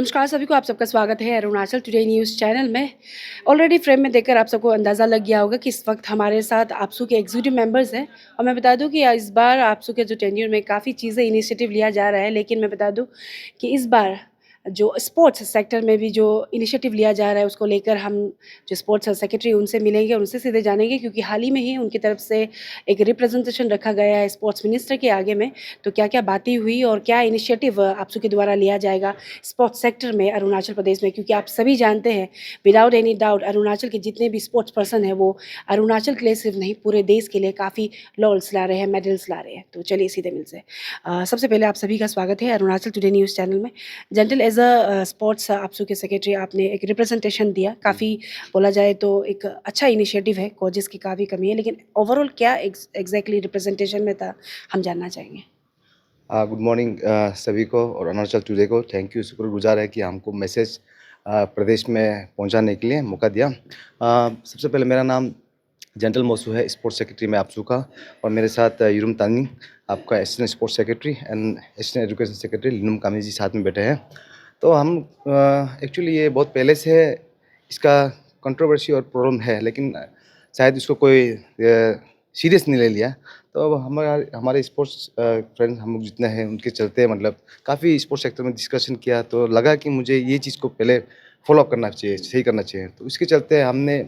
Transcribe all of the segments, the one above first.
नमस्कार सभी को, आप सबका स्वागत है अरुणाचल टुडे न्यूज़ चैनल में। ऑलरेडी फ्रेम में देखकर आप सबको अंदाज़ा लग गया होगा कि इस वक्त हमारे साथ आपसू के एग्जीक्यूटिव मेंबर्स हैं। और मैं बता दूं कि इस बार आपसू के जो टेन्योर में काफ़ी चीज़ें इनिशिएटिव लिया जा रहा है, लेकिन मैं बता दूं कि इस बार जो स्पोर्ट्स सेक्टर में भी जो इनिशिएटिव लिया जा रहा है उसको लेकर हम जो स्पोर्ट्स सेक्रेटरी उनसे मिलेंगे और उनसे सीधे जानेंगे, क्योंकि हाल ही में ही उनकी तरफ से एक रिप्रेजेंटेशन रखा गया है स्पोर्ट्स मिनिस्टर के आगे में। तो क्या क्या बातें हुई और क्या इनिशिएटिव आपसू के द्वारा लिया जाएगा स्पोर्ट्स सेक्टर में अरुणाचल प्रदेश में, क्योंकि आप सभी जानते हैं विदाउट एनी डाउट अरुणाचल के जितने भी स्पोर्ट्स पर्सन हैं वो अरुणाचल के लिए सिर्फ नहीं पूरे देश के लिए काफ़ी लॉल्स ला रहे हैं, मेडल्स ला रहे हैं। तो चलिए सीधे मिलते हैं। सबसे पहले आप सभी का स्वागत है अरुणाचल टुडे न्यूज़ चैनल में। जनरल एज अ स्पोर्ट्स आपसू के सेक्रेटरी आपने एक रिप्रेजेंटेशन दिया, काफ़ी बोला जाए तो एक अच्छा इनिशिएटिव है, कोचेस की काफ़ी कमी है, लेकिन ओवरऑल क्या एग्जैक्टली रिप्रेजेंटेशन में था हम जानना चाहेंगे। गुड मॉर्निंग सभी को और अरुणाचल टुडे को थैंक यू, शुक्रगुजार है कि हमको मैसेज प्रदेश में पहुंचाने के लिए मौका दिया। सबसे पहले मेरा नाम जनरल मोसू है, स्पोर्ट्स सेक्रेटरी में आपसू का, और मेरे साथ यूरुम तानिंग आपका assistant sports secretary and assistant education secretary लिनुम कामी जी साथ में बैठे हैं। तो हम एक्चुअली ये बहुत पहले से इसका कंट्रोवर्सी और प्रॉब्लम है, लेकिन शायद इसको कोई सीरियस नहीं ले लिया। तो अब हमारे स्पोर्ट्स फ्रेंड्स हम लोग जितने हैं उनके चलते मतलब काफ़ी स्पोर्ट्स सेक्टर में डिस्कशन किया, तो लगा कि मुझे ये चीज़ को पहले फॉलो अप करना चाहिए, सही करना चाहिए। तो इसके चलते हमने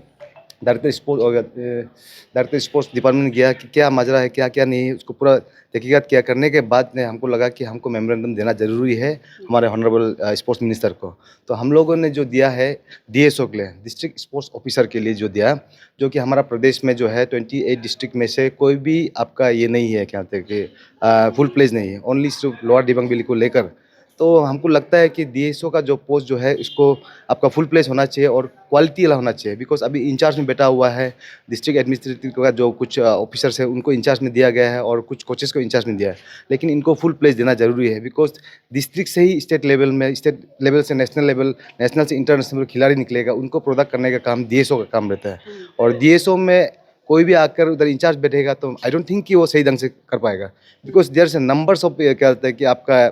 डायरेक्टर स्पोर्ट्स डिपार्टमेंट गया कि क्या माजरा है, क्या क्या नहीं है, उसको पूरा तहकीकात किया। करने के बाद में हमको लगा कि हमको मेमोरेंडम देना ज़रूरी है हमारे ऑनरेबल स्पोर्ट्स मिनिस्टर को। तो हम लोगों ने जो दिया है डीएसओ के लिए, डिस्ट्रिक्ट स्पोर्ट्स ऑफिसर के लिए जो दिया, जो कि हमारा प्रदेश में जो है 28 डिस्ट्रिक्ट में से कोई भी आपका ये नहीं है, क्या कहते हैं कि फुल प्लेज नहीं है, ओनली सिर्फ लोअर दिबांग वैली को लेकर। तो हमको लगता है कि डीएसओ का जो पोस्ट जो है इसको आपका फुल प्लेस होना चाहिए और क्वालिटी वाला होना चाहिए, बिकॉज अभी इंचार्ज में बैठा हुआ है डिस्ट्रिक्ट एडमिनिस्ट्रेटिव का जो कुछ ऑफिसर्स है उनको इंचार्ज में दिया गया है और कुछ कोचेस को इंचार्ज में दिया है, लेकिन इनको फुल प्लेस देना जरूरी है, बिकॉज डिस्ट्रिक्ट से ही स्टेट लेवल में, स्टेट लेवल से नेशनल लेवल, नेशनल से इंटरनेशनल खिलाड़ी निकलेगा, उनको प्रोडक्ट करने का काम डीएसओ का काम रहता है। और डीएसओ में कोई भी आकर उधर इंचार्ज बैठेगा तो आई डोंट थिंक कि वो सही ढंग से कर पाएगा, बिकॉज देयर से नंबर्स ऑफ क्या कहते हैं कि आपका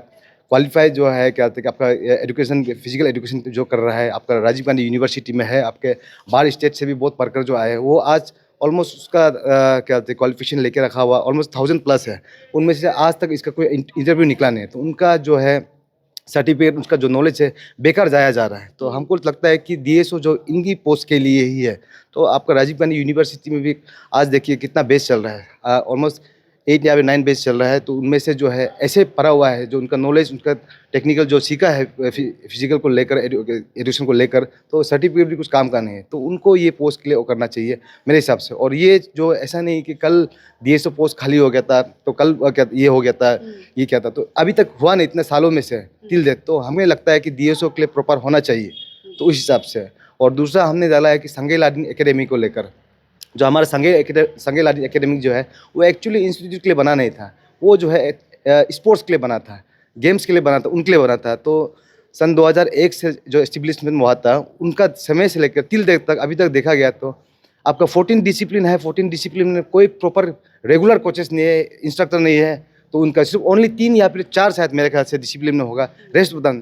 क्वालिफाई जो है, क्या कहते हैं कि आपका एजुकेशन, फिजिकल एजुकेशन जो कर रहा है आपका राजीव गांधी यूनिवर्सिटी में है, आपके बाहर स्टेट से भी बहुत पढ़कर जो आए हैं वो आज ऑलमोस्ट उसका क्या कहते हैं क्वालिफिकेशन लेके रखा हुआ ऑलमोस्ट 1000+ है। उनमें से आज तक इसका कोई इंटरव्यू निकला नहीं है, तो उनका जो है सर्टिफिकेट, उसका जो नॉलेज है बेकार जाया जा रहा है। तो हमको लगता है कि डीएसओ जो इनकी पोस्ट के लिए ही है। तो आपका राजीव गांधी यूनिवर्सिटी में भी आज देखिए कितना बेस चल रहा है, ऑलमोस्ट 8 या 9 बेस चल रहा है। तो उनमें से जो है ऐसे पढ़ा हुआ है जो उनका नॉलेज, उनका टेक्निकल जो सीखा है फिजिकल को लेकर, एजुकेशन को लेकर, तो सर्टिफिकेट भी कुछ काम का नहीं है। तो उनको ये पोस्ट के लिए वो करना चाहिए मेरे हिसाब से। और ये जो ऐसा नहीं कि कल डीएसओ पोस्ट खाली हो गया था तो कल क्या ये हो गया था, ये क्या था, तो अभी तक हुआ नहीं इतने सालों में से टिल डेट। तो हमें लगता है कि डीएसओ के लिए प्रॉपर होना चाहिए, तो उस हिसाब से। और दूसरा हमने डाला है कि संगे लाडेन एकेडमी को लेकर, जो हमारा संगे लाडेन एकेडमी जो है वो एक्चुअली इंस्टीट्यूट के लिए बना नहीं था, वो जो है स्पोर्ट्स के लिए बना था, गेम्स के लिए बना था, उनके लिए बना था। तो सन 2001 से जो एस्टेब्लिशमेंट हुआ था उनका समय से लेकर टिल डेट तक अभी तक देखा गया तो आपका 14 डिसिप्लिन है, 14 डिसिप्लिन में कोई प्रॉपर रेगुलर कोचेस नहीं है, इंस्ट्रक्टर नहीं है। तो उनका सिर्फ ओनली 3 या फिर 4 शायद मेरे ख्याल से डिसिप्लिन में होगा, रेस्ट बता।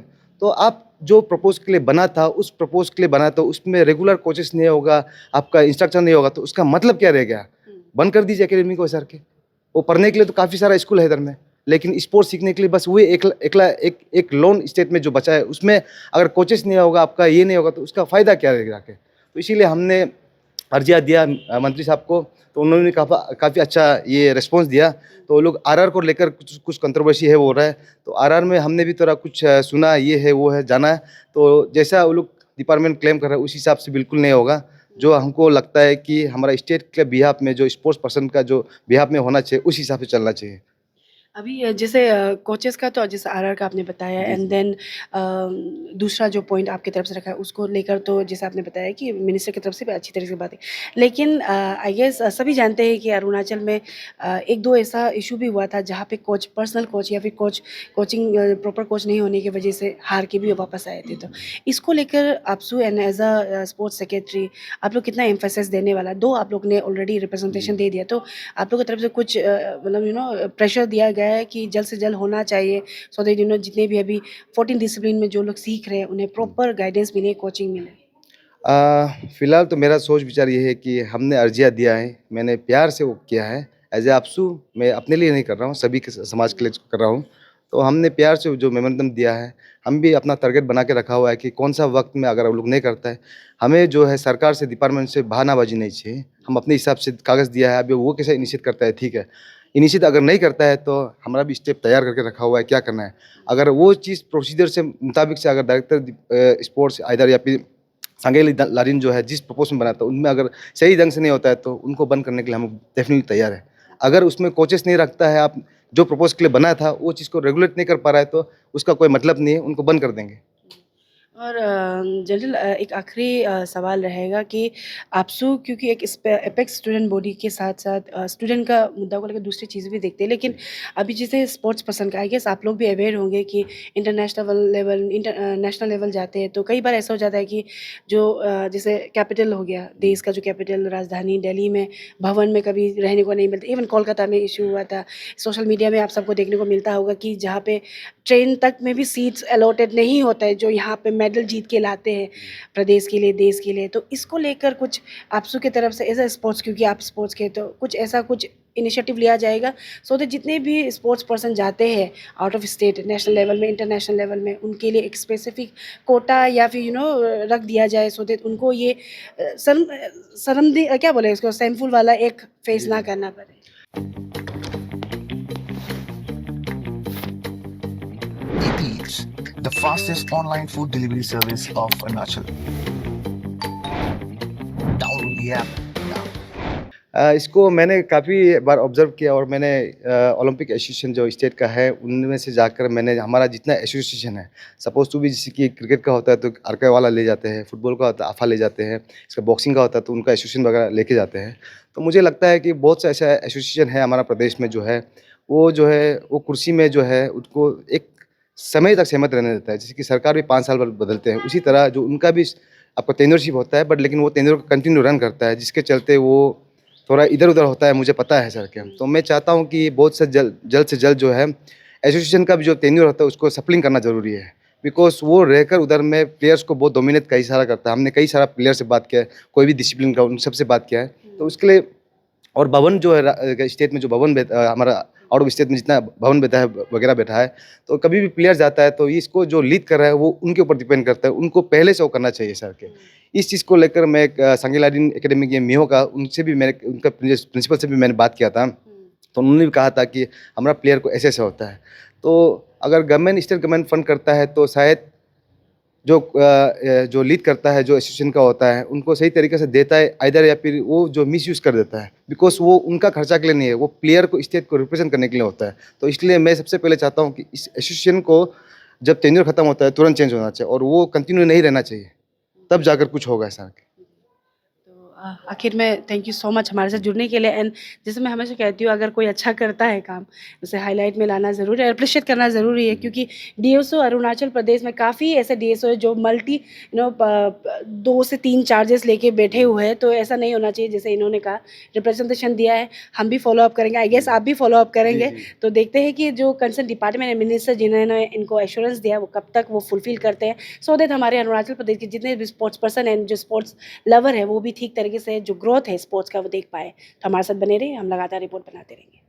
तो आप जो प्रपोज के लिए बना था, उस प्रपोज के लिए बना था, उसमें रेगुलर कोचेस नहीं होगा, आपका इंस्ट्रक्टर नहीं होगा, तो उसका मतलब क्या रह गया? बंद कर दीजिए एकेडमी को सर के। वो पढ़ने के लिए तो काफ़ी सारा स्कूल है इधर में, लेकिन स्पोर्ट्स सीखने के लिए बस वही एक लोन स्टेट में जो बचा है, उसमें अगर कोचेस नहीं होगा, आपका ये नहीं होगा, तो उसका फ़ायदा क्या रहेगा के? तो इसीलिए हमने अर्जिया दिया मंत्री साहब को, तो उन्होंने काफ़ी अच्छा ये रिस्पॉन्स दिया। तो वो लोग आरआर को लेकर कुछ कंट्रोवर्सी है वो हो रहा है, तो आरआर में हमने भी थोड़ा कुछ सुना, ये है वो है, जाना है। तो जैसा वो लोग डिपार्टमेंट क्लेम कर रहा है उस हिसाब से बिल्कुल नहीं होगा। जो हमको लगता है कि हमारा स्टेट के बिहाफ में जो स्पोर्ट्स पर्सन का जो बिहाफ में होना चाहिए, उस हिसाब से चलना चाहिए। अभी जैसे कोचेस का तो जैसे आरआर का आपने बताया, जी एंड जी। देन दूसरा जो पॉइंट आपकी तरफ से रखा है उसको लेकर तो जैसे आपने बताया कि मिनिस्टर की तरफ से भी अच्छी तरह से बात है, लेकिन आई गेस सभी जानते हैं कि अरुणाचल में एक दो ऐसा इशू भी हुआ था जहाँ पे कोच, पर्सनल कोच या फिर कोचिंग प्रॉपर कोच नहीं होने की वजह से हार के भी वापस आए थे। तो इसको लेकर आपसू and as a sports secretary आप लोग कितना एम्फेसिस देने वाला? दो आप लोग ने ऑलरेडी रिप्रेजेंटेशन दे दिया, तो आप लोग की तरफ से कुछ मतलब प्रेशर दिया गया है कि जल्द से जल्द होना चाहिए, सो दैट जितने भी अभी 14 डिसिप्लिन में जो लोग सीख रहे हैं उन्हें प्रॉपर गाइडेंस मिले, कोचिंग मिले? फ़िलहाल तो मेरा सोच विचार ये है कि हमने अर्ज़िया दिया है, मैंने प्यार से वो किया है। एज़ ए आपसू मैं अपने लिए नहीं कर रहा हूँ, सभी के समाज के लिए कर रहा हूँ। तो हमने प्यार से जो मेमोरेंडम दिया है, हम भी अपना टारगेट बना के रखा हुआ है कि कौन-सा वक़्त में अगर वो लोग नहीं करता है, हमें जो है सरकार से, डिपार्टमेंट से बहानाबाज़ी नहीं चाहिए। हम अपने हिसाब से कागज़ दिया है, अभी वो कैसे इनिशिएट करता है, ठीक है। इनिशिएट अगर नहीं करता है, तो हमारा भी स्टेप तैयार करके रखा हुआ है, क्या करना है। अगर वो चीज़ प्रोसीजर से मुताबिक से अगर डायरेक्टर स्पोर्ट्स आइदर या फिर सांगेली लारिन जो है जिस प्रपोज़ में बना था, उनमें अगर सही ढंग से नहीं होता है तो उनको बंद करने के लिए हम डेफ़िनिटली तैयार हैं। अगर उसमें कोचेस नहीं रखता है, आप जो प्रपोज़ के लिए बना था वो चीज़ को रेगुलेट नहीं कर पा रहा है तो उसका कोई मतलब नहीं है, उनको बंद कर देंगे। और जनरल एक आखिरी सवाल रहेगा कि आपसू क्योंकि एक एपेक्स स्टूडेंट बॉडी के साथ-साथ स्टूडेंट का मुद्दा को लेकर दूसरी चीज़ें भी देखते हैं। लेकिन अभी जैसे स्पोर्ट्स पर्सन का आई गेस आप लोग भी अवेयर होंगे कि इंटरनेशनल लेवल नेशनल लेवल जाते हैं तो कई बार ऐसा हो जाता है कि जो जैसे कैपिटल हो गया, देश का जो कैपिटल राजधानी दिल्ली में भवन में कभी रहने को नहीं मिलता। इवन कोलकाता में इश्यू हुआ था। सोशल मीडिया में आप सबको देखने को मिलता होगा कि जहाँ पे ट्रेन तक में भी सीट्स अलॉटेड नहीं होता है, जो यहाँ पे मेडल जीत के लाते हैं प्रदेश के लिए, देश के लिए। तो इसको लेकर कुछ आपसू की तरफ से एज़ अ स्पोर्ट्स, क्योंकि आप स्पोर्ट्स के तो कुछ ऐसा कुछ इनिशिएटिव लिया जाएगा सो दैट जितने भी स्पोर्ट्स पर्सन जाते हैं out of state, national level में, इंटरनेशनल लेवल में, उनके लिए एक स्पेसिफिक कोटा या फिर रख दिया जाए सो दैट उनको ये क्या बोले इसको, शेमफुल वाला एक फेस ना करना पड़े? Eat Eats, the fastest online food delivery service of Arunachal. Download the app now. इसको मैंने काफ़ी बार ऑब्ज़र्व किया और मैंने ओलंपिक एसोसिएशन जो स्टेट का है, उनमें से जाकर मैंने हमारा जितना एसोसिएशन है, सपोज़ टू बी जैसे कि क्रिकेट का होता है तो आरके वाला ले जाते हैं, फुटबॉल का होता है आफा ले जाते हैं, इसका बॉक्सिंग का होता है तो उनका एसोसिएशन वगैरह लेके जाते हैं। तो मुझे लगता है कि बहुत सा ऐसा एसोसिएशन है हमारा प्रदेश में जो है, वो कुर्सी में जो है उसको एक समय तक सहमत रहने देता है। जैसे कि सरकार भी 5 साल बाद बदलते हैं, उसी तरह जो उनका भी आपका टेन्योरशिप होता है, बट लेकिन वो टेन्योर कंटिन्यू रन करता है, जिसके चलते वो थोड़ा इधर-उधर होता है, मुझे पता है सर के। तो मैं चाहता हूँ कि बहुत से जल्द से जल्द जो है एसोसिएशन का भी जो टेन्योर होता है उसको सप्लिंग करना ज़रूरी है। बिकॉज़ वो रहकर उधर में प्लेयर्स को बहुत डोमिनेट कई सारा करता है। हमने कई सारा प्लेयर से बात किया है, कोई भी डिसिप्लिन का उन सबसे बात किया है। तो उसके लिए और भवन जो है स्टेट में जो हमारा आउट ऑफ स्टेट में जितना भवन बैठा है वगैरह बैठा है, तो कभी भी प्लेयर जाता है तो इसको जो लीड कर रहा है वो उनके ऊपर डिपेंड करता है, उनको पहले से वो करना चाहिए सर के। इस चीज़ को लेकर मैं एक सांगेलाडीन एकेडमी के मिहो का उनसे भी मैंने उनका प्रिंसिपल से भी मैंने बात किया था, तो उन्होंने भी कहा था कि हमारा प्लेयर को ऐसे-ऐसे होता है। तो अगर स्टेट गवर्नमेंट फंड करता है तो शायद जो लीड करता है, जो एसोसिएशन का होता है, उनको सही तरीके से देता है आइदर या फिर वो जो मिसयूज़ कर देता है। बिकॉज़ वो उनका खर्चा के लिए नहीं है, वो प्लेयर को स्टेट को रिप्रेज़ेंट करने के लिए होता है। तो इसलिए मैं सबसे पहले चाहता हूँ कि इस एसोसिएशन को जब टेन्योर खत्म होता है, तुरंत चेंज होना चाहिए और वो कंटिन्यू नहीं रहना चाहिए, तब जाकर कुछ होगा ऐसा। तो आखिर में थैंक यू सो मच हमारे साथ जुड़ने के लिए। एंड जैसे मैं हमेशा कहती हूँ, अगर कोई अच्छा करता है काम उसे हाईलाइट में लाना ज़रूरी है, अप्रिशिएट करना ज़रूरी है, क्योंकि डीएसओ अरुणाचल प्रदेश में काफ़ी ऐसे डीएसओ है जो मल्टी 2 से 3 चार्जेस लेके बैठे हुए हैं। तो ऐसा नहीं होना चाहिए, जैसे इन्होंने कहा रिप्रेजेंटेशन दिया है, हम भी फॉलो अप करेंगे, आई गेस आप भी फॉलो अप करेंगे। तो देखते हैं कि जो कंसर्न डिपार्टमेंट मिनिस्टर जिन्होंने इनको एश्योरेंस दिया वो कब तक वो फुलफिल करते हैं, सो दैट हमारे अरुणाचल प्रदेश के जितने भी स्पोर्ट्स पर्सन एंड जो स्पोर्ट्स लवर है वो भी ठीक तरीके से जो ग्रोथ है स्पोर्ट्स का वो देख पाए। तो हमारे साथ बने रहिए, हम लगातार रिपोर्ट बनाते रहेंगे।